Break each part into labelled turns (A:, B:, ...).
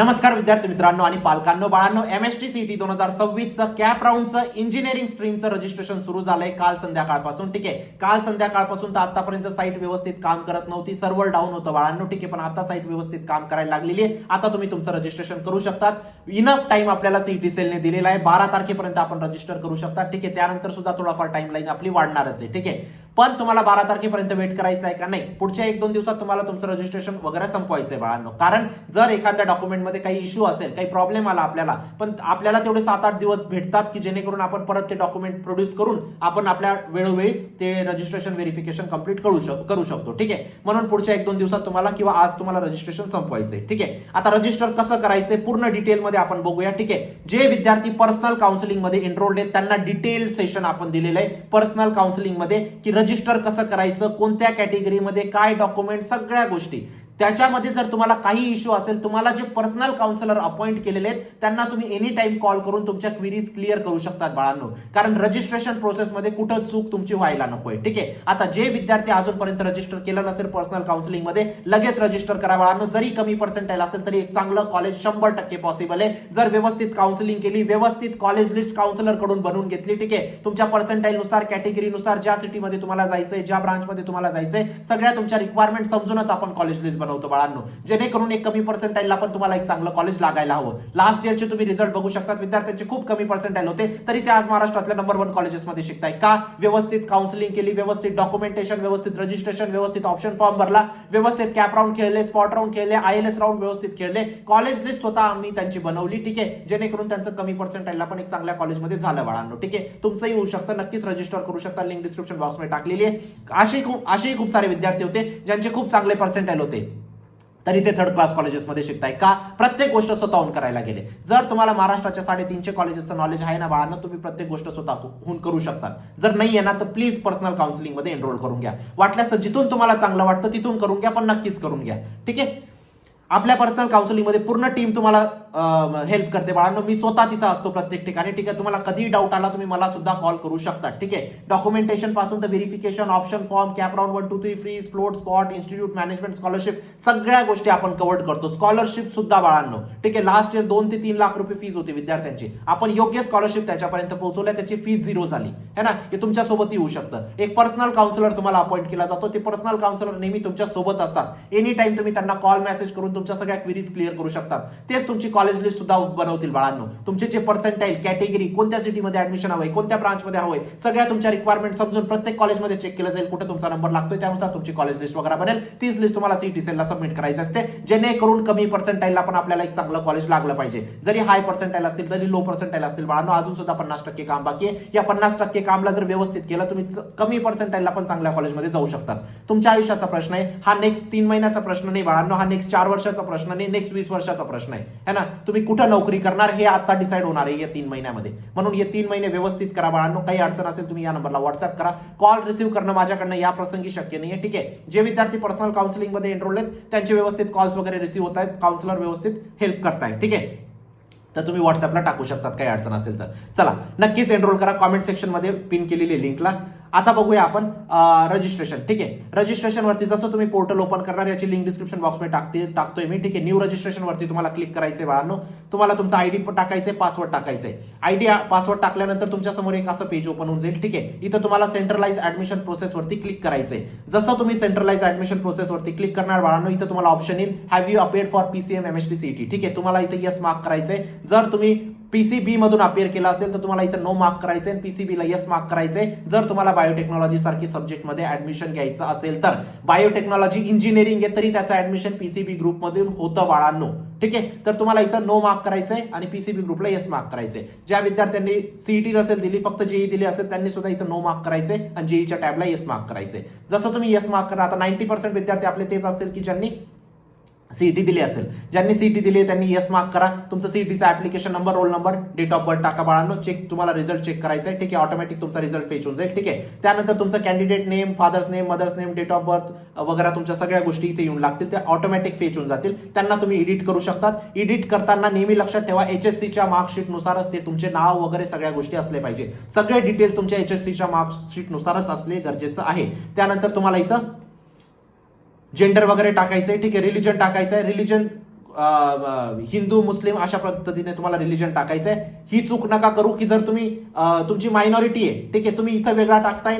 A: नमस्कार विद्यार्थी मित्रांनो आणि पालकांनो, बाळांनो, एमएसटी सीईटी 2026चं कॅप राऊंडचं इंजिनिअरिंग स्ट्रीमचं रजिस्ट्रेशन सुरू झालंय काल संध्याकाळपासून. ठीक आहे, काल संध्याकाळपासून तर आतापर्यंत साईट व्यवस्थित काम करत नव्हती, सर्व्हर डाऊन होतं बाळांनो. ठीक आहे, पण आता साईट व्यवस्थित काम करायला लागलेली आहे. आता तुम्ही तुमचं रजिस्ट्रेशन करू शकतात. इनफ टाइम आपल्याला सीईटी सेलने दिलेला आहे. 12 तारखेपर्यंत आपण रजिस्टर करू शकता. ठीक आहे, त्यानंतर सुद्धा थोडाफार टाइमलाईन आपली वाढणारच आहे. ठीक आहे, पण तुम्हाला 12 तारखेपर्यंत वेट करायचं आहे का? नाही, पुढच्या 1-2 दिवसात तुम्हाला तुमचं रजिस्ट्रेशन वगैरे संपवायचं आहे बाळांनो. कारण जर एखाद्या डॉक्युमेंटमध्ये काही इश्यू असेल, काही प्रॉब्लेम आला आपल्याला, पण आपल्याला तेवढे 7-8 दिवस भेटतात की जेणेकरून आपण परत ते डॉक्युमेंट प्रोड्यूस करून आपण आपल्या वेळोवेळी ते रजिस्ट्रेशन व्हेरिफिकेशन कंप्लीट करू शकतो. ठीक आहे, म्हणून पुढच्या 1-2 दिवसात तुम्हाला किंवा आज तुम्हाला रजिस्ट्रेशन संपवायचंय. ठीक आहे, आता रजिस्टर कसं करायचंय पूर्ण डिटेलमध्ये आपण बघूया. ठीक आहे, जे विद्यार्थी पर्सनल काउन्सिलिंग मध्ये एनरोल्ड आहेत त्यांना डिटेल सेशन आपण दिलेलं आहे पर्सनल काउन्सिलिंग मध्ये, की रजिस्टर कसं करायचं, कोणत्या कॅटेगरीमध्ये काय डॉक्युमेंट, सगळ्या गोष्टी. त्याच्यामध्ये जर तुम्हाला काही इश्यू असेल, तुम्हाला जे पर्सनल काउन्सिलर अपॉइंट केलेले आहेत त्यांना तुम्ही एनी टाइम कॉल करून तुमच्या क्वेरीज क्लिअर करू शकतात बाळांनो. कारण रजिस्ट्रेशन प्रोसेसमध्ये कुठं चूक तुमची व्हायला नकोय. ठीक आहे, आता जे विद्यार्थी अजूनपर्यंत रजिस्टर केलं नसेल पर्सनल काउन्सिलिंग मध्ये, लगेच रजिस्टर करा बाळांनो. जरी कमी पर्सेंटाईल असेल तरी एक चांगलं कॉलेज 100% पॉसिबल आहे जर व्यवस्थित काउन्सिलिंग केली, व्यवस्थित कॉलेज लिस्ट काउन्सिलर कडून बनवून घेतली. ठीक आहे, तुमच्या पर्सेंटाईल नुसार, कॅटेगरीनुसार, ज्या सिटीमध्ये तुम्हाला जायचंय, ज्या ब्रांचमध्ये तुम्हाला जायचंय, सगळ्या तुमच्या रिक्वायरमेंट समजूनच आपण कॉलेज लिस्ट बनवतो बाळांनो, जेणेकरून एक कमी पर्सेंटाईलला पण तुम्हाला एक चांगलं कॉलेज लागायला हवं. लास्ट इयरचे तुम्ही रिझल्ट बघू शकता, विद्यार्थ्यांचे खूप कमी पर्सेंटाईल होते तरी ते आज महाराष्ट्रातल्या नंबर 1 कॉलेजेसमध्ये शिकताय. का? व्यवस्थित काउन्सिलिंग केली, व्यवस्थित डॉक्युमेंटेशन, व्यवस्थित रजिस्ट्रेशन, व्यवस्थित ऑप्शन फॉर्म भरला, व्यवस्थित कॅप राऊंड खेळले, स्पॉट राऊंड खेळले, आयएलएस राऊंड व्यवस्थित खेळले, कॉलेज लिस्ट स्वतः आम्ही त्यांची बनवली. ठीक आहे, जेणेकरून त्यांचं कमी पर्सेंटाईलला पण एक चांगल्या कॉलेजमध्ये झालं बाळांनो. ठीक आहे, तुमचंही होऊ शकतं, नक्कीच रजिस्टर करू शकता. लिंक डिस्क्रिप्शन बॉक्समध्ये टाकलेली आहे. असेही खूप सारे विद्यार्थी होते ज्यांचे खूप चांगले पर्सेंटाईल होते तरी ते 3rd क्लास कॉलेजेसमध्ये शिकताय. का? प्रत्येक गोष्ट स्वतःहून करायला गेले. जर तुम्हाला महाराष्ट्राच्या 350 कॉलेजेसचं नॉलेज आहे ना बाळांनो, तुम्ही प्रत्येक गोष्ट स्वतःहून करू शकता. जर नाही आहे ना तर प्लीज पर्सनल काउन्सिलिंग मध्ये एनरोल करून घ्या. वाटल्यास तर जिथून तुम्हाला चांगलं वाटतं तिथून करून घ्या, पण नक्कीच करून घ्या. ठीक आहे, आपल्या पर्सनल काउन्सिलिंग मध्ये पूर्ण टीम तुम्हाला हेल्प करते बाळांनो. मी स्वतः तिथं असतो प्रत्येक ठिकाणी. ठीक आहे, तुम्हाला कधी डाऊट आला तुम्ही मला सुद्धा कॉल करू शकता. ठीक आहे, डॉक्युमेंटेशन पासून तर verification, option form, cap round 1, 2, 3, freeze, float, spot, institute management, scholarship, सगळ्या गोष्टी आपण कव्हर करतो. स्कॉलरशिप सुद्धा बाळांनो. ठीक आहे, लास्ट इयर 2 ते 3 लाख रुपये फीज होती विद्यार्थ्यांची. आपण योग्य स्कॉलरशिप त्याच्यापर्यंत पोहोचवल्या, त्याची फीज 0 झाली है ना. हे तुमच्या सोबतही होऊ शकतं. एक पर्सनल काउन्सिलर तुम्हाला अपॉइंट केला जातो. ते पर्सनल काउन्सिलर नेहमी तुमच्या सोबत असतात. एनी टाइम तुम्ही त्यांना कॉल मेसेज करून तुमच्या सगळ्या क्वेरीज क्लिअर करू शकतात. तेच तुमची कॉलेज लिस्ट सुद्धा बनवतील बाळांनो. तुमचे जे पर्सेंटाईल, कॅटेगरी, कोणत्या सिटीमध्ये ऍडमिशन हवंय, कोणत्या ब्रांचमध्ये हवंय, सगळ्या तुमच्या रिक्वायरमेंट समजून प्रत्येक कॉलेजमध्ये चेक केलं जाईल कुठे तुमचा नंबर लागतोय, त्यानुसार तुमची कॉलेज लिस्ट वगैरे बनेल. तीच लिस्ट तुम्हाला सीईटी सेलला सबमिट करायची असते, जेणेकरून कमी पर्सेंटाईलला पण आपल्याला एक चांगलं कॉलेज लागलं पाहिजे. जरी हाय पर्सेंटाईल असतील तरी लो पर्सेंटाईल असतील बाळांनो, अजून सुद्धा 50% काम बाकी आहे. या 50% कामला जर व्यवस्थित केलं, तुम्ही कमी पर्सेंटाईलला पण चांगल्या कॉलेजमध्ये जाऊ शकतात. तुमच्या आयुष्याचा प्रश्न आहे हा. नेक्स्ट 3 महिन्याचा प्रश्न नाही बाळांनो, हा नेक्स्ट 4 वर्षाचा प्रश्न नाही, नेक्स्ट 20 वर्षाचा प्रश्न आहे ना. तुम्ही कुठं नोकरी करणार हे आता डिसाईड होणार आहे या 3 महिन्यामध्ये. म्हणून हे 3 महिने व्यवस्थित करा बाळांनो. काही अडचण असेल तुम्ही या नंबरला व्हॉट्सअप करा. कॉल रिसीव्ह करणं माझ्याकडनं या प्रसंगी शक्य नाहीये. ठीक आहे, जे विद्यार्थी पर्सनल काउन्सिलिंग मध्ये एनरोल्ड आहेत त्यांचे व्यवस्थित कॉल्स वगैरे रिसीव्ह होत आहेत, काउन्सिलर व्यवस्थित हेल्प करतायत. ठीक आहे, तर तुम्ही व्हॉट्सअपला टाकू शकतात काही अडचण असेल तर. चला, नक्कीच एनरोल करा. कॉमेंट सेक्शन मध्ये पिन केलेली लिंकला. आता बघूया आपण रजिस्ट्रेशन. ठीक आहे, रजिस्ट्रेशन वरती जसं तुम्ही पोर्टल ओपन करणार याची लिंक डिस्क्रिप्शन बॉक्समध्ये टाकतोय मी. ठीक आहे, न्यू रजिस्ट्रेशन वरती तुम्हाला क्लिक करायचंय बाळांनो. तुम्हाला तुमचा आयडी टाकायचंय, पासवर्ड टाकायचंय. आयडी पासवर्ड टाकल्यानंतर तुमच्या समोर एक असं पेज ओपन होऊन जाईल. ठीक आहे, इथं तुम्हाला सेंट्रलाइज ऍडमिशन प्रोसेस वरती क्लिक करायचंय. जसं तुम्ही सेंट्रलाइज ऍडमिशन प्रोसेस वरती क्लिक करणार बाळांनो, इथं तुम्हाला ऑप्शन येईल have you appeared for PCM MST CET. ठीक आहे, तुम्हाला इथं यस मार्क करायचंय. जर तुम्ही पीसीबी मधून अपेअर केला असेल तर तुम्हाला इथं नो मार्क करायचंय आणि पीसीबीला यस मार्क करायचंय. जर तुम्हाला बायोटेक्नॉलॉजी सारखी सब्जेक्ट मध्ये ऍडमिशन घ्यायचं असेल तर, बायोटेक्नॉलॉजी इंजिनिअरिंग आहे तरी त्याचं ऍडमिशन पीसीबी ग्रुप मधून होतं बाळांनो. ठीक आहे, तर तुम्हाला इथं नो मार्क करायचंय आणि पीसीबी ग्रुपला यस मार्क करायचंय. ज्या विद्यार्थ्यांनी सीईटी नसेल दिली, फक्त जेई दिली असेल, त्यांनी सुद्धा इथं नो मार्क करायचंय आणि जेईच्या टॅबला यस मार्क करायचंय. जसं तुम्ही यस मार्क करा, आता 90% विद्यार्थी आपले तेच असतील की ज्यांनी सीईटी दिली असेल. ज्यांनी सीईटी दिली त्यांनी यस मार्क करा. तुमचं सीईटीचा application number, roll number, date of birth टाका बाळांनो. चेक, तुम्हाला रिझल्ट चेक करायचा आहे. ठीक आहे, ऑटोमॅटिक तुमचा रिझल्ट फेच होऊन जाईल. ठीक आहे, त्यानंतर तुमचं candidate name, father's name, mother's name, date of birth वगैरे तुमच्या सगळ्या गोष्टी इथे येऊन लागतील. त्या ऑटोमॅटिक फेच होऊन जातील. त्यांना तुम्ही एडिट करू शकतात. एडिट करताना नेहमी लक्षात ठेवा एचएससीच्या मार्कशीट नुसारच ते तुमचे नाव वगैरे सगळ्या गोष्टी असले पाहिजे. सगळे डिटेल्स तुमच्या एचएससीच्या मार्कशीट नुसारच असले गरजेचं आहे. त्यानंतर तुम्हाला इथं जेंडर वगैरे टाकायचंय. ठीक आहे, रिलिजन टाकायचंय. रिलिजन हिंदू मुस्लिम अशा पद्धतीने तुम्हाला रिलिजन टाकायचंय. ही चूक नका करू की जर तुम्ही तुमची मायनॉरिटी आहे, ठीक आहे, तुम्ही इथं वेगळा टाकताय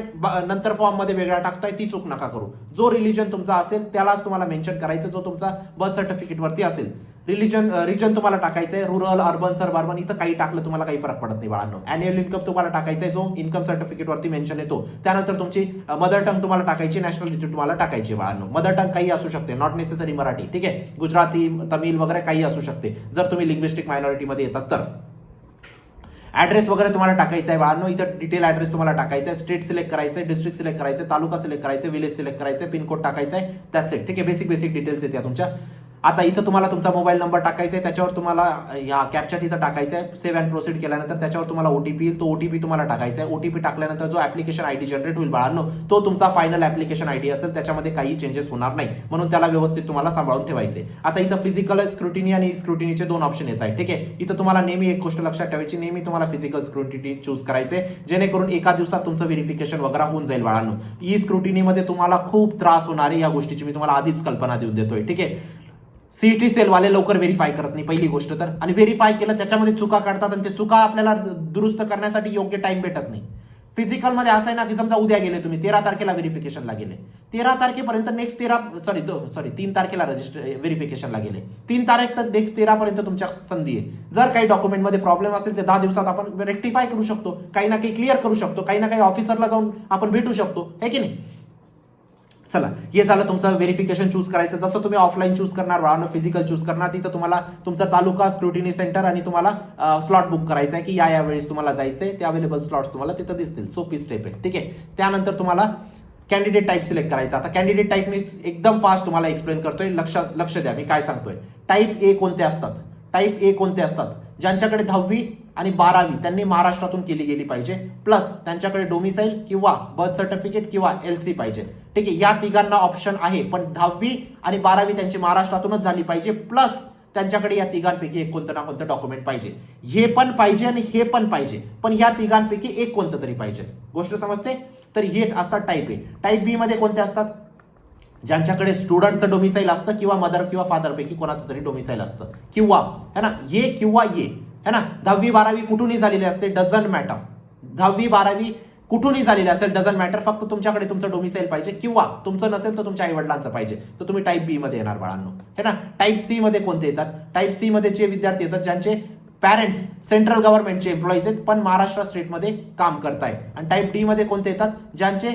A: नंतर फॉर्म मध्ये वेगळा टाकताय, ती चूक नका करू. जो रिलिजन तुमचा असेल त्यालाच तुम्हाला मेन्शन करायचं, जो तुमचा बर्थ सर्टिफिकेट वरती असेल. रिजन तुम्हाला टाकायचंय रुरल, अर्बन, सर्बन, इथं काही टाकलं तुम्हाला काही फरक पडत नाही बाळांनो. अॅन्युअल इन्कम तुम्हाला टाकायचंय जो इन्कम सर्टिफिकेट वरती मेन्शन येतो. त्यानंतर तुमची मदर टंग तुम्हाला टाकायची, नॅशनॅलिटी तुम्हाला टाकायची बाळांनो. मदर टंग काही असू शकते, नॉट नेसेसरी मराठी, ठीक आहे, गुजराती, तमिळ वगैरे काही असू शकते जर तुम्ही लिंग्विस्टिक मायनॉरिटीमध्ये येतात तर. ऍड्रेस वगैरे तुम्हाला टाकायचा आहे बाळांनो. इथं डिटेल ऍड्रेस तुम्हाला टाकायचा आहे. स्टेट सिलेक्ट करायचं आहे, डिस्ट्रिक्ट सिलेक्ट करायचं आहे, तालुका सिलेक्ट करायचं आहे, विलेज सिलेक्ट करायचं आहे, पिनकोड टाकायचा आहे, दॅट्स इट, ठीक आहे. बेसिक डिटेल्स आहेत या तुमच्या. आता इथं तुम्हाला तुमचा मोबाईल नंबर टाकायचा आहे, त्याच्यावर तुम्हाला या कॅप्चा तिथं टाकायचा आहे. सेव्ह अँड प्रोसीड केल्यानंतर त्याच्यावर तुम्हाला ओटीपी येईल, तो ओटीपी तुम्हाला टाकायचा आहे. ओटीपी टाकल्यानंतर जो ऍप्लिकेशन आयडी जनरेट होईल बाळांनो, तो तुमचा फायनल ऍप्लिकेशन आयडी असेल, त्याच्यामध्ये काही चेंजेस होणार नाही, म्हणून त्याला व्यवस्थित तुम्हाला सांभाळून ठेवायचे. आता इथं फिजिकल स्क्रुटिनी आणि स्क्रुटिनीचे 2 ऑप्शन येत आहेत, ठीक आहे. इथं तुम्हाला नेहमी एक गोष्ट लक्षात ठेवायची, नेहमी तुम्हाला फिजिकल स्क्रुटिनी चूज करायचे, जेणेकरून एका दिवसात तुमचं व्हेरिफिकेशन वगैरे होऊन जाईल बाळांनो. ई स्क्रुटिनीमध्ये तुम्हाला खूप त्रास होणार आहे, या गोष्टीची मी तुम्हाला आधीच कल्पना देऊन देतोय, ठीक आहे. सीईटी सेलवाले लवकर व्हेरीफाय करत नाही पहिली गोष्ट तर, आणि व्हेरीफाय केलं त्याच्यामध्ये चुका काढतात आणि ते चुका आपल्याला दुरुस्त करण्यासाठी योग्य टाइम भेटत नाही. फिजिकल मध्ये असं आहे ना की समजा उद्या गेले तुम्ही 13 तारखेला व्हेरिफिकेशनला गेले, 13 तारखेपर्यंत नेक्स्ट 3 तारखेला व्हेरिफिकेशनला गेले, 3 तारीख तर नेक्स्ट 13 पर्यंत तुमच्या संधी आहे. जर काही डॉक्युमेंटमध्ये प्रॉब्लेम असेल ते 10 दिवसात आपण रेक्टिफाय करू शकतो, काही ना काही क्लिअर करू शकतो, काही ना काही ऑफिसरला जाऊन आपण भेटू शकतो, है की नाही. चला, हे झालं तुमचं व्हेरिफिकेशन चूज करायचं. जसं तुम्ही ऑफलाईन चूज करणार बाळांनो, फिजिकल चूज करणार, तिथं तुम्हाला तुमचा तालुका, स्क्रुटिनी सेंटर आणि तुम्हाला स्लॉट बुक करायचा आहे की या वेळेस तुम्हाला जायचंय, ते अवेलेबल स्लॉट्स तुम्हाला तिथं दिसतील. सोपी स्टेप आहे, ठीक आहे. त्यानंतर तुम्हाला कॅन्डिडेट टाईप सिलेक्ट करायचा. आता कॅन्डिडेट टाईप मी एकदम फास्ट तुम्हाला एक्सप्लेन करतोय, लक्ष द्या मी काय सांगतोय. टाईप ए कोणते असतात, टाईप ए कोणते असतात, ज्यांच्याकडे 10वी आणि 12वी त्यांनी महाराष्ट्रातून केली गेली पाहिजे, प्लस त्यांच्याकडे डोमिसाईल किंवा बर्थ सर्टिफिकेट किंवा एलसी पाहिजे, ठीक आहे. या तिघांना ऑप्शन आहे, पण 10वी आणि 12वी त्यांची महाराष्ट्रातूनच झाली पाहिजे, प्लस त्यांच्याकडे या तिघांपैकी एक कोणतं ना कोणतं डॉक्युमेंट पाहिजे. हे पण पाहिजे आणि हे पण पाहिजे, पण या तिघांपैकी एक कोणतं तरी पाहिजे. गोष्ट समजते. तर हे असतात टाईप ए. टाईप बी मध्ये कोणते असतात, ज्यांच्याकडे स्टुडंटचं डोमिसाईल असतं किंवा मदर किंवा फादर पैकी कोणाचं तरी डोमिसाईल असतं, किंवा है ना ये किंवा ये, है ना. 10वी 12वी कुठूनही झालेली असते, डझंट मॅटर. 10वी 12वी कुठूनही झालेली असेल, डझंट मॅटर. फक्त तुमच्याकडे तुमचं डोमिसाईल पाहिजे, किंवा तुमचं नसेल तर तुमच्या आई वडिलांचं पाहिजे, तर तुम्ही टाईप बी मध्ये येणार बाळांनो, है ना. टाईप सी मध्ये कोणते येतात, टाईप सी मध्ये जे विद्यार्थी येतात ज्यांचे पॅरेंट्स सेंट्रल गव्हर्नमेंटचे एम्प्लॉईज आहेत पण महाराष्ट्र स्टेटमध्ये काम करताय. आणि टाईप डी मध्ये कोणते येतात, ज्यांचे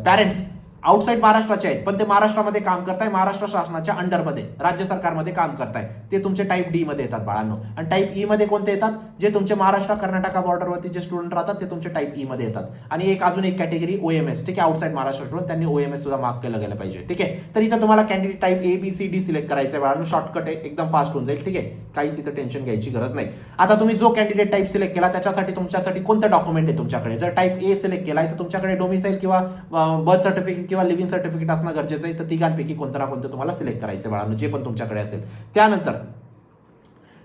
A: पॅरेंट्स आउटसाइड महाराष्ट्राचे आहेत पण ते महाराष्ट्रामध्ये काम करताय, महाराष्ट्र शासनाच्या अंडरमध्ये, राज्य सरकारमध्ये काम करताय, ते तुमचे टाईप डी मध्ये येतात बाळांनो. आणि टाईप ई मध्ये कोणते येतात, जे तुमचे महाराष्ट्र कर्नाटका बॉर्डरवरती जे स्टुडंट राहतात ते तुमचे टाईप ई मध्ये येतात. आणि अजून एक कॅटेगरी ओएमएस, ठीक आहे, आउटसाइड महाराष्ट्र स्टुडंट, त्यांनी ओएमएस सुद्धा मार्क केलं गेलं पाहिजे, ठीक आहे. तर इथं तुम्हाला candidate type A B C D select करायचं आहे बाळांनो. शॉर्टकट आहे, एकदम फास्ट होऊन जाईल, ठीक आहे. काहीच इथं टेन्शन घ्यायची गरज नाही. आता तुम्ही जो कॅन्डिडेट टाईप सिलेक्ट केला त्याच्यासाठी तुमच्यासाठी कोणतं डॉक्युमेंट आहे तुमच्याकडे. जर टाईप ए सिलेक्ट केलाय तर तुमच्याकडे डोमिसाईल किंवा बर्थ सर्टिफिकेट किंवा लिव्हिंग सर्टिफिकेट असणं गरजेचं आहे. तर तिघांपैकी कोणतं ना कोणतं तुम्हाला सिलेक्ट करायचं बाळांनो, जे पण तुमच्याकडे असेल. त्यानंतर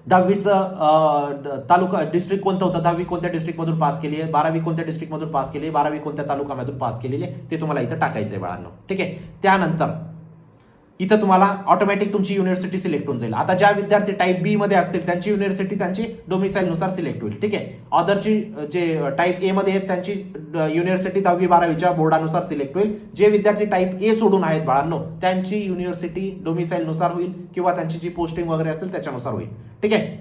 A: 10वीचं तालुका डिस्ट्रिक्ट कोणतं होतं, 10वी कोणत्या डिस्ट्रिक्ट मधून पास केली आहे, 12वी कोणत्या डिस्ट्रिक्ट मधून पास केली आहे, 12वी कोणत्या तालुक्यामधून पास केलेली आहे, ते तुम्हाला इथं टाकायचं आहे बाळांनो, ठीक आहे. त्यानंतर इथं तुम्हाला ऑटोमॅटिक तुमची युनिव्हर्सिटी सिलेक्ट होऊन जाईल. आता ज्या विद्यार्थी टाईप बी मध्ये असतील त्यांची युनिव्हर्सिटी त्यांची डोमिसाईल नुसार सिलेक्ट होईल, ठीक आहे. अदरची जे टाईप ए मध्ये आहेत त्यांची युनिव्हर्सिटी 10वी 12वीच्या बोर्डानुसार सिलेक्ट होईल. जे विद्यार्थी टाईप ए सोडून आहेत बाळांनो त्यांची युनिव्हर्सिटी डोमिसाईल नुसार होईल किंवा त्यांची जी पोस्टिंग वगैरे असेल त्याच्यानुसार होईल, ठीक आहे.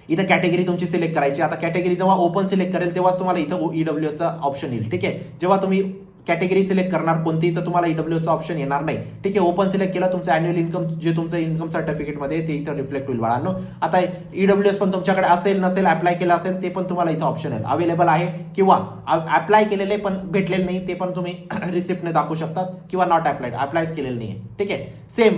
A: इथं कॅटेगरी तुमची सिलेक्ट करायची. आता कॅटेगरी जेव्हा ओपन सिलेक्ट करेल तेव्हाच तुम्हाला इथं ईडब्ल्यूचा ऑप्शन येईल, ठीक आहे. जेव्हा तुम्ही कॅटेगरी सिलेक्ट करणार कोणती तर तुम्हाला ईडब्ल्यूचा ऑप्शन येणार नाही, ठीक आहे. ओपन सिलेक्ट केला तुमचं अॅन्युअल इन्कम जे तुमचं इन्कम सर्टिफिकेट मध्ये ते इथं रिफ्लेक्ट होईल बाळांनो. आता ईडब्ल्यूएस पण तुमच्याकडे असेल नसेल, अप्लाय केलं असेल ते पण तुम्हाला इथं ऑप्शन आहे, अवेलेबल आहे, किंवा अप्लाय केलेले पण भेटलेले नाही ते पण तुम्ही रिसिप्टने दाखवू शकतात, किंवा नॉट अप्लायच केलेलं नाही, ठीक आहे. सेम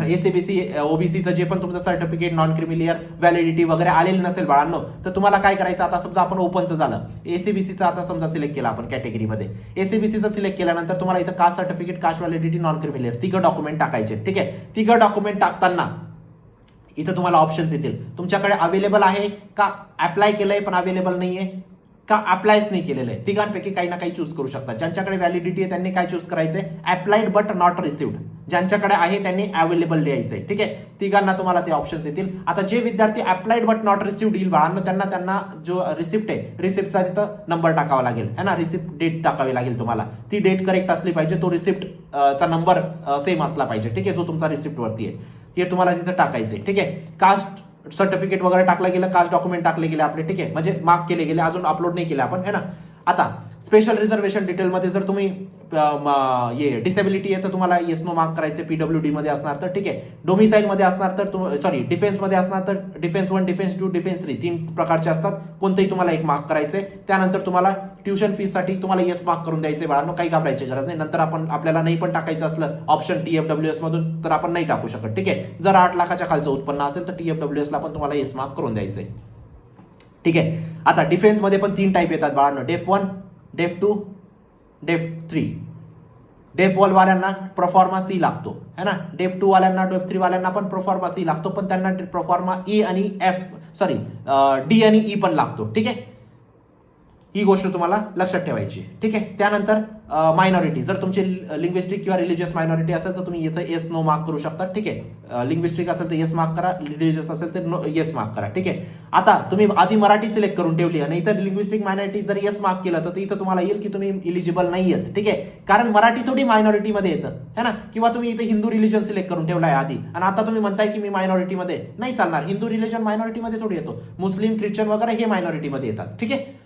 A: एसीबीसी ओबीसीचं जे पण तुमचं सर्टिफिकेट नॉन क्रिमिलियर व्हॅलिडिटी वगैरे आलेलं नसेल बाळांनो तर तुम्हाला काय करायचं. आता समजा आपण ओपनचं झालं, एसीबीसीचं आता समजा सिलेक्ट केलं आपण कॅटेगरीमध्ये, एसीबीसीचं सिलेक्ट केल्यानंतर तुम्हाला इथं caste certificate, caste validity, non creamy layer तिघं डॉक्युमेंट टाकायचे, ठीक आहे. तिघं डॉक्युमेंट टाकताना इथं तुम्हाला ऑप्शन्स येतील. तुमच्याकडे अवेलेबल आहे का, अप्लाय केलंय पण अवेलेबल नाहीये का, अप्लायच नाही केलेलं आहे, तिघांपैकी काही ना काही चूज करू शकता. ज्यांच्याकडे व्हॅलिडिटी आहे त्यांनी काय चूज करायचंय, अप्लाइड बट नॉट रिसिव्ड. ज्यांच्याकडे आहे त्यांनी अवेलेबल लिहायचंय. ठीक आहे, तिघांना तुम्हाला ते ऑप्शन्स येतील. आता जे विद्यार्थी अप्लाइड बट नॉट रिसिव्ड येईल बाळांनो, त्यांना जो रिसिप्ट आहे, रिसिप्टचा तिथं नंबर टाकावा लागेल है ना, रिसिप्ट डेट टाकावी लागेल तुम्हाला. ती डेट करेक्ट असली पाहिजे, तो रिसिप्ट चा नंबर सेम असला पाहिजे. ठीक आहे, जो तुमचा रिसिप्ट वरती आहे हे तुम्हाला तिथं टाकायचंय. ठीक आहे, कास्ट सर्टिफिकेट वगैरे टाकलं गेलं, कास्ट डॉक्युमेंट टाकले गेले आपले. ठीक आहे, म्हणजे मार्क केले गेले, अजून अपलोड नाही केले आपण है ना. आता स्पेशल रिझर्वेशन डिटेलमध्ये जर तुम्ही डिसेबिलिटी आहे तर तुम्हाला येस नो मार्क करायचे, पीडब्ल्यूडी मध्ये असणार तर. ठीक आहे, डोमिसाईल मध्ये असणार तर सॉरी डिफेन्स मध्ये असणार तर डिफेन्स 1, डिफेन्स 2, डिफेन्स 3 तीन प्रकारचे असतात, कोणतेही तुम्हाला एक मार्क करायचे. त्यानंतर तुम्हाला ट्युशन फीस साठी तुम्हाला येस मार्क करून द्यायचे बाळांनो, काही घाबरायची गरज नाही. नंतर आपल्याला नाही पण टाकायचं असलं ऑप्शन TFWS मधून तर आपण नाही टाकू शकत. ठीक आहे, जर 8 लाखाच्या खालचं उत्पन्न असेल तर TFWS ला पण तुम्हाला येस मार्क करून द्यायचंय. ठीक आहे, आता डिफेन्स मध्ये पण 3 टाईप येतात बाळांनो, डेफ 1, डेफ 2, डेफ 3. डेफ 1 वाल्यांना प्रोफॉर्मा सी लागतो है ना, डेफ 2 वाल्यांना, डेफ 3 वाल्यांना पण प्रोफॉर्मा सी लागतो, पण त्यांना प्रोफॉर्मा ई आणि डी आणि ई पण लागतो. ठीक आहे, ही गोष्ट तुम्हाला लक्षात ठेवायची. ठीक आहे, त्यानंतर मायनॉरिटी, जर तुमची लिंग्विस्टिक किंवा रिलिजियस मायनॉरिटी असेल तर तुम्ही इथं येस नो मार्क करू शकता. ठीक आहे, लिंग्विस्टिक असेल तर येस मार्क करा, रिलिजियस असेल तर येस मार्क करा. ठीक आहे, आता तुम्ही आधी मराठी सिलेक्ट करून ठेवली आणि इथं लिंग्विस्टिक मायनॉरिटी जर येस मार्क केलं तर इथं तुम्हाला येईल की तुम्ही इलिजिबल नाही आहेत. ठीक आहे, कारण मराठी थोडी मायनॉरिटीमध्ये येतं है ना, किंवा तुम्ही इथे हिंदू रिलिजन सिलेक्ट करून ठेवलाय आधी आणि आता तुम्ही म्हणताय की मी मायनॉरिटीमध्ये नाही चालणार. हिंदू रिलिजन मायनॉरिटीमध्ये थोडी येतो, मुस्लिम, ख्रिश्चन वगैरे हे मायनॉरिटीमध्ये येतात. ठीक आहे,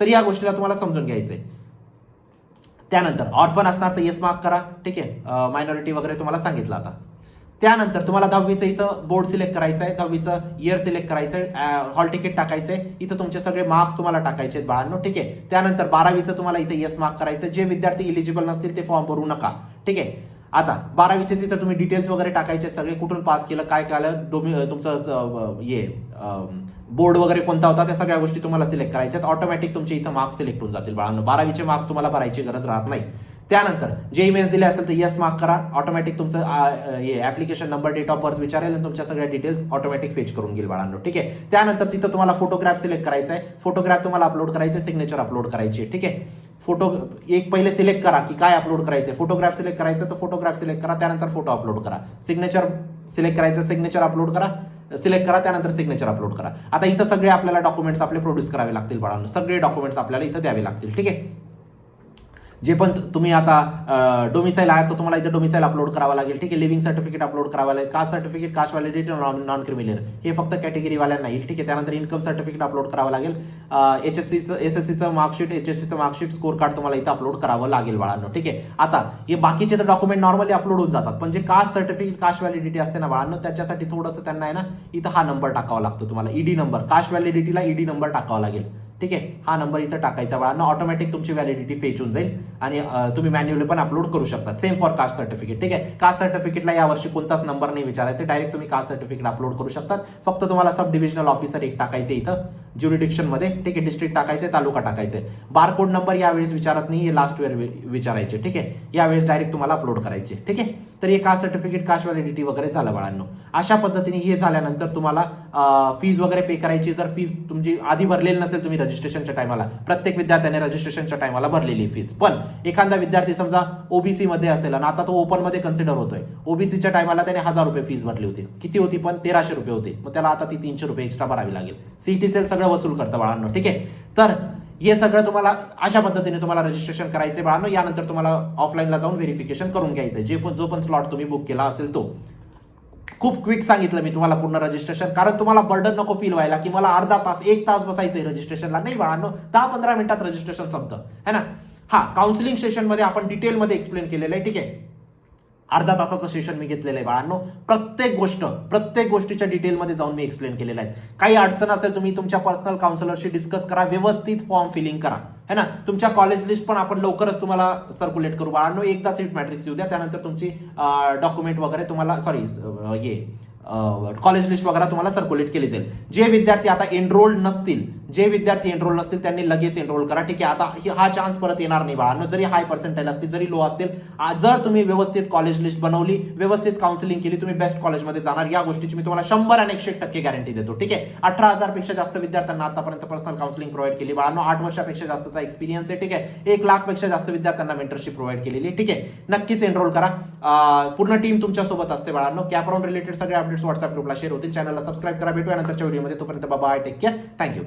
A: तर या गोष्टीला तुम्हाला समजून घ्यायचंय. त्यानंतर ऑर्फन असणार तर येस मार्क करा. ठीक आहे, मायनॉरिटी वगैरे तुम्हाला सांगितलं. आता त्यानंतर तुम्हाला 10वीचं इथं बोर्ड सिलेक्ट करायचं आहे, 10वीचं इयर सिलेक्ट करायचंय, हॉल तिकीट टाकायचंय, इथं तुमचे सगळे मार्क्स तुम्हाला टाकायचे आहेत बाळांनो. ठीक आहे, त्यानंतर 12वीचं तुम्हाला इथे येस मार्क करायचं. जे विद्यार्थी इलिजिबल नसतील ते फॉर्म भरू नका. ठीक आहे, आता 12वीचे तिथं तुम्ही डिटेल्स वगैरे टाकायचे, सगळे कुठून पास केलं, काय केलं, तुमचं बोर्ड वगैरे कोणता होता, त्या सगळ्या गोष्टी तुम्हाला सिलेक्ट करायच्या. ऑटोमॅटिक तुमचे इथं मार्क्स सिलेक्ट होऊन जातील बाळांनो. 12वीचे मार्क्स तुम्हाला भरायची गरज राहत नाही. त्यानंतर जे इमेज दिले असेल तर येस मार्क करा. ऑटोमॅटिक तुमचं application number, date of birth विचारेल आणि तुमच्या सगळ्या डिटेल्स ऑटोमॅटिक फेच करून घेईल बाळांनो. ठीक आहे, त्यानंतर तिथं तुम्हाला फोटोग्राफ सिलेक्ट करायचा आहे, फोटोग्राफ तुम्हाला अपलोड करायचे, सिग्नेचर अपलोड करायची. ठीक आहे, फोटो एक पहिले सिलेक्ट करा की काय अपलोड करायचे. फोटोग्राफ सिलेक्ट करायचं तर फोटोग्राफ सिलेक्ट करा, त्यानंतर फोटो अपलोड करा. सिग्नेचर सिलेक्ट करायचं, सिग्नेचर अपलोड करा, सिलेक्ट करा, त्यानंतर सिग्नेचर अपलोड करा. आता इथं सगळे आपल्याला डॉक्युमेंट्स आपले प्रोड्यूस करावे लागतील बाळांनो, सगळे डॉक्युमेंट्स आपल्याला इथं द्यावे लागतील. ठीक आहे, जे पण तुम्ही आता डोमिसाईल आहे तर तुम्हाला इथे डोमिसाईल अपलोड करावा लागेल. ठीक आहे, लिव्हिंग सर्टिफिकेट अपलोड करावा लागेल, caste certificate, caste validity, non criminal हे फक्त कॅटेगरी वाल्यांना येईल. ठीक आहे, त्यानंतर इन्कम सर्टिफिकेट अपलोड करावं लागेल, SSCचं मार्कशीट, HSCचं मार्कशीट, स्कोर कार्ड तुम्हाला इथं अपलोड करावं लागेल बाळांनो. ठीक आहे, आता हे बाकीचे तर डॉक्युमेंट नॉर्मली अपलोड होऊन जातात, पण जे कास्ट सर्टिफिकेट, कास्ट व्हॅलिडिटी असते ना बाळांनो, त्याच्यासाठी थोडंसं त्यांना आहे ना इथं हा नंबर टाकावा लागतो तुम्हाला, ED नंबर, कास्ट व्हॅलिडिटीला ED नंबर टाकावा लागेल. ठीक आहे, हा नंबर इथं टाकायचा बाळांनो, ऑटोमॅटिक तुमची व्हॅलिडिटी फेच होऊन जाईल आणि तुम्ही मॅन्युअली पण अपलोड करू शकता. Same for caste certificate. ठीक आहे, कास्ट सर्टिफिकेटला यावर्षी कोणताच नंबर नाही विचारायचे, डायरेक्ट तुम्ही कास्ट सर्टिफिकेट अपलोड करू शकता. फक्त तुम्हाला सब डिव्हिजनल ऑफिसर एक टाकायचे इथं ज्युरिडिक्शन मध्ये. ठीक आहे, डिस्ट्रिक्ट टाकायचे, तालुका टाकायचे. बारकोड नंबर यावेळेस विचारत नाही, हे लास्ट वेळ विचारायचे. ठीक आहे, यावेळेस डायरेक्ट तुम्हाला अपलोड करायचे. ठीक आहे, तर हे कास्ट सर्टिफिकेट, कास्ट व्हॅलिडिटी वगैरे झालं बाळांनो. अशा पद्धतीने हे झाल्यानंतर तुम्हाला फीज वगैरे पे करायची. जर फीज तुमची आधी भरलेली नसेल, तुम्ही रजिस्ट्रेशनच्या टायमाला, प्रत्येक विद्यार्थ्याने रजिस्ट्रेशनच्या टायमाला भरलेली फीज, पण एखादा विद्यार्थी समजा ओबीसी मध्ये असेल आणि आता तो ओपन मध्ये कन्सिडर होतोय, ओबीसीच्या टायमाला त्याने 1000 रुपये फीज भरली होती. किती होती पण 1300 रुपये होती, मग त्याला आता ती 300 रुपये एक्स्ट्रा भरावी लागेल. सीटी सेल सगळं वसूल करतं बाळांनो. ठीक आहे, तर हे सगळं तुम्हाला अशा पद्धतीने तुम्हाला रजिस्ट्रेशन करायचे बाळांनो. यानंतर तुम्हाला ऑफलाईनला जाऊन व्हेरिफिकेशन करून घ्यायचंय. जो पण स्लॉट तुम्ही बुक केला असेल तो. खूप क्विक सांगितलं मी तुम्हाला पूर्ण रजिस्ट्रेशन, कारण तुम्हाला बर्डन नको फील व्हायला की मला अर्धा तास, 1 तास बसायचंय रजिस्ट्रेशनला. नाही बाळांनो, 10-15 मिनिटात रजिस्ट्रेशन संपतं है ना. हा, काउन्सिलिंग सेशन मध्ये आपण डिटेलमध्ये एक्सप्लेन केलेलं आहे. ठीक आहे, अर्धा तासाचं सेशन मी घेतलेलं आहे बाळांनो. प्रत्येक गोष्टीच्या डिटेलमध्ये जाऊन मी एक्सप्लेन केलेलं आहे. काही अडचण असेल तुम्ही तुमच्या पर्सनल काउन्सिलरशी डिस्कस करा, व्यवस्थित फॉर्म फिलिंग करा है ना. तुमच्या कॉलेज लिस्ट पण आपण लवकरच तुम्हाला सर्क्युलेट करू बाळांनो. एकदा सीट मॅट्रिक्स येऊ द्या, त्यानंतर तुमची डॉक्युमेंट वगैरे तुम्हाला कॉलेज लिस्ट वगैरे तुम्हाला सर्क्युलेट केली जाईल. जे विद्यार्थी आता एनरोल्ड नसतील त्यांनी लगेच एनरोल करा. ठीक आहे, आता हा चान्स परत येणार नाही बाळांनो. जरी हाय पर्सेंटाईल असतील, जरी लो असतील, जर तुम्ही व्यवस्थित कॉलेज लिस्ट बनवली, व्यवस्थित काउन्सिलिंग केली, तुम्ही बेस्ट कॉलेजमध्ये जाणार. या गोष्टीची मी तुम्हाला 100 आणि 101% गॅरंटी देतो. ठीक आहे, 18,000 पेक्षा जास्त विद्यार्थ्यांना आतापर्यंत पर्सनल काउन्सिलिंग प्रोव्हाइड केली बाळांनो. 8 वर्षापेक्षा जास्तचा एक्सपिरियन्स आहे. ठीक आहे, 1 लाख पेक्षा जास्त विद्यार्थ्यांना मेंटरशिप प्रोव्हाइड केलेली. ठीक आहे, नक्कीच एनरोल करा. पूर्ण टीम तुमच्या सोबत असते बाळांनो. कॅप राऊंड रिलेटेड सगळे अपडेट्स व्हॉट्सअप ग्रुपला शेअर होतील. चॅनलला सबस्क्राईब करा. भेटूया नंतरच्या व्हिडिओमध्ये. तोपर्यंत बाय, टेक केअर, थँक्यू.